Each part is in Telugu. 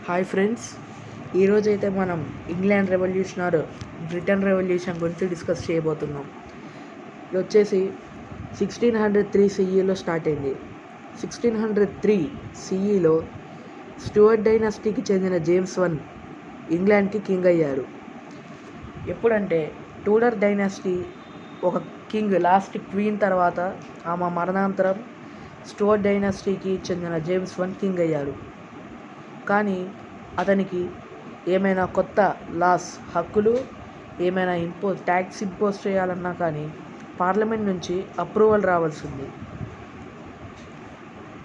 హాయ్ ఫ్రెండ్స్, ఈరోజైతే మనం England revolution or Britain revolution గురించి డిస్కస్ చేయబోతున్నాం. ఇది వచ్చేసి 1603 సిఈలో స్టార్ట్ అయింది. 1603 సిఈలో స్టూవర్ట్ డైనాసిటీకి చెందిన జేమ్స్ I ఇంగ్లాండ్కి కింగ్ అయ్యారు. ఎప్పుడంటే టూడర్ డైనాసిటీ ఒక కింగ్ లాస్ట్ క్వీన్ తర్వాత ఆమె మరణాంతరం స్టూవర్ట్ డైనాసిటీకి చెందిన జేమ్స్ I కింగ్ అయ్యారు. కానీ అతనికి ఏమైనా కొత్త లాస్ హక్కులు ఏమైనా ట్యాక్స్ ఇంపోజ్ చేయాలన్నా కానీ పార్లమెంట్ నుంచి అప్రూవల్ రావాల్సింది.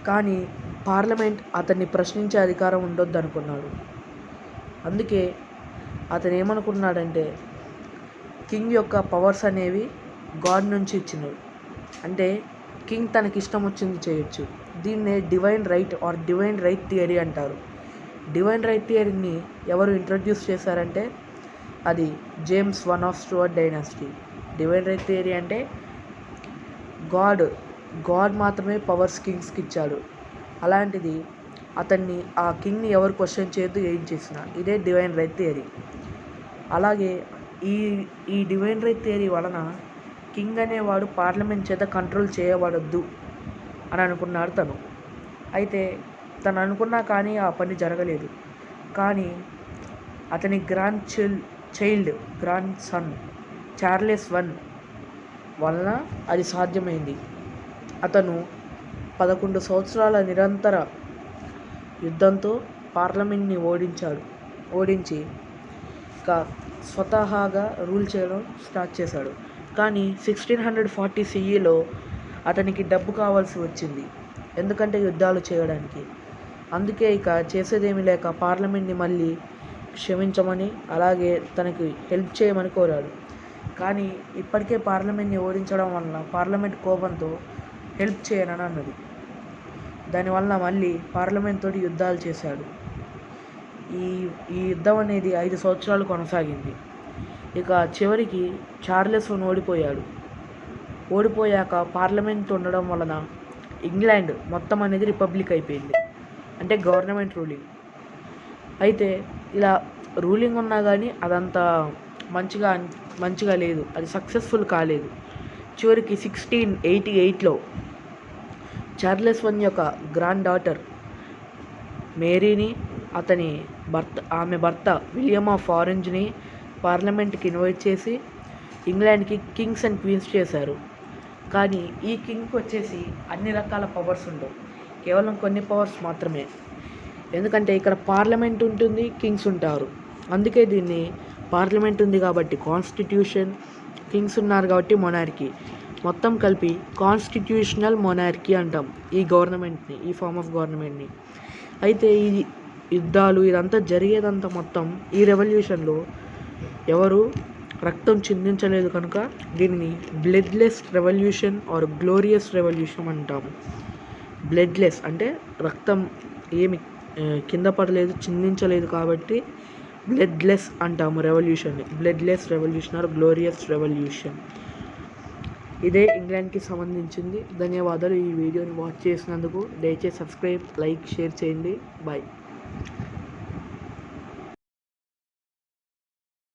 కానీ పార్లమెంట్ అతన్ని ప్రశ్నించే అధికారం ఉండొద్దు అనుకున్నాడు. అందుకే అతను ఏమనుకున్నాడంటే కింగ్ యొక్క పవర్స్ అనేవి గాడ్ నుంచి ఇచ్చినవి. అంటే కింగ్ తనకి ఇష్టం వచ్చింది చేయొచ్చు. దీన్నే డివైన్ రైట్ థియరీ అంటారు. డివైన్ రైట్ థియరీని ఎవరు ఇంట్రడ్యూస్ చేశారంటే అది James I of Stuart dynasty. Divine right theory అంటే గాడ్ మాత్రమే పవర్స్ కింగ్స్కి ఇచ్చాడు. అలాంటిది ఆ కింగ్ని ఎవరు క్వశ్చన్ చేయొద్దు ఏం చేసినా. ఇదే డివైన్ రైట్ థియరీ. అలాగే ఈ డివైన్ రైట్ థియరీ వలన కింగ్ అనేవాడు పార్లమెంట్ చేత కంట్రోల్ చేయబడొద్దు అని అనుకున్నాడు తను. అయితే తను అనుకున్నా కానీ ఆ పని జరగలేదు. కానీ అతని గ్రాండ్ సన్ చార్లెస్ I వలన అది సాధ్యమైంది. అతను 11 సంవత్సరాల నిరంతర యుద్ధంతో పార్లమెంట్ని ఓడించి ఇక స్వతహాగా రూల్ చేయడం స్టార్ట్ చేశాడు. కానీ 1640 సిఈలో అతనికి డబ్బు కావాల్సి వచ్చింది, ఎందుకంటే యుద్ధాలు చేయడానికి. అందుకే ఇక చేసేదేమీ లేక పార్లమెంట్ని మళ్ళీ క్షమించమని అలాగే తనకి హెల్ప్ చేయమని కోరాడు. కానీ ఇప్పటికే పార్లమెంట్ని ఓడించడం వలన పార్లమెంట్ కోపంతో హెల్ప్ చేయనని అన్నది. దానివల్ల మళ్ళీ పార్లమెంట్ తోటి యుద్ధాలు చేశాడు. ఈ యుద్ధం అనేది 5 సంవత్సరాలు కొనసాగింది. ఇక చివరికి చార్లెస్ I ఓడిపోయాక పార్లమెంట్ ఉండడం వలన ఇంగ్లాండ్ మొత్తం అనేది రిపబ్లిక్ అయిపోయింది. అంటే గవర్నమెంట్ రూలింగ్. అయితే ఇలా రూలింగ్ ఉన్నా కానీ అదంతా మంచిగా లేదు, అది సక్సెస్ఫుల్ కాలేదు. చివరికి 1688లో చార్లెస్ I యొక్క గ్రాండ్ డాటర్ మేరీని ఆమె భర్త విలియం ఆఫ్ ఆరెంజ్ని పార్లమెంట్కి ఇన్వైట్ చేసి ఇంగ్లాండ్కి కింగ్స్ అండ్ క్వీన్స్ చేశారు. కానీ ఈ కింగ్కి వచ్చేసి అన్ని రకాల పవర్స్ ఉండవు, కేవలం కొన్ని పవర్స్ మాత్రమే. ఎందుకంటే ఇక్కడ పార్లమెంట్ ఉంటుంది, కింగ్స్ ఉంటారు. అందుకే దీన్ని పార్లమెంట్ ఉంది కాబట్టి కాన్స్టిట్యూషన్, కింగ్స్ ఉన్నారు కాబట్టి మొనార్కీ, మొత్తం కలిపి కాన్స్టిట్యూషనల్ మొనార్కీ అంటాం ఈ గవర్నమెంట్ని, ఈ ఫార్మ్ ఆఫ్ గవర్నమెంట్ని. అయితే ఈ యుద్ధాలు ఇదంతా జరిగేదంతా మొత్తం ఈ రెవల్యూషన్లో ఎవరు రక్తం చిందించలేదు కనుక దీనిని bloodless revolution or glorious revolution అంటాము. బ్లడ్లెస్ అంటే రక్తం ఏమి కింద పడలేదు, చిందించలేదు కాబట్టి బ్లడ్లెస్ అంటాము రెవల్యూషన్ని. Bloodless revolution or glorious revolution. ఇదే ఇంగ్లాండ్కి సంబంధించింది. ధన్యవాదాలు ఈ వీడియోని వాచ్ చేసినందుకు. దయచేసి సబ్స్క్రైబ్, లైక్, షేర్ చేయండి. బాయ్.